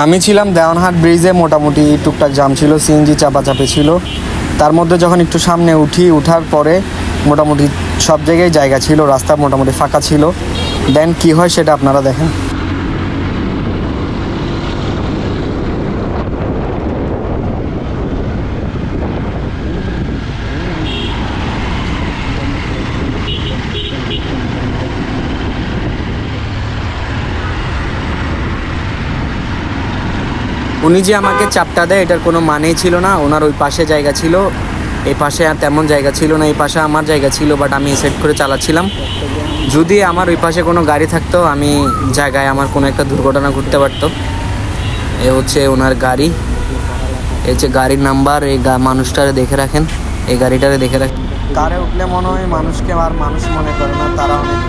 আমি ছিলাম দেওয়ানহাট ব্রিজে, মোটামুটি টুকটাক জাম ছিল, সিএনজি চাপাচাপি ছিল। তার মধ্যে যখন একটু সামনে উঠার পরে মোটামুটি সব জায়গায় জায়গা ছিল, রাস্তা মোটামুটি ফাঁকা ছিল। দেন কি হয় সেটা আপনারা দেখেন। উনি যে আমাকে চাপটা দেয় এটার কোনো মানেই ছিল না। ওনার ওই পাশে জায়গা ছিল, এই পাশে আর তেমন জায়গা ছিল না। এই পাশে আমার জায়গা ছিল, বাট আমি সেট করে চালাচ্ছিলাম। যদি আমার ওই পাশে কোনো গাড়ি থাকতো, আমি জায়গায় আমার কোনো একটা দুর্ঘটনা ঘটতে পারতো। এ হচ্ছে ওনার গাড়ি, এই হচ্ছে গাড়ির নাম্বার। এই মানুষটারে দেখে রাখেন, এই গাড়িটারে দেখে রাখেন। কারে উঠলে মনে হয় মানুষকে আর মানুষ মনে করে না, তারা অনেক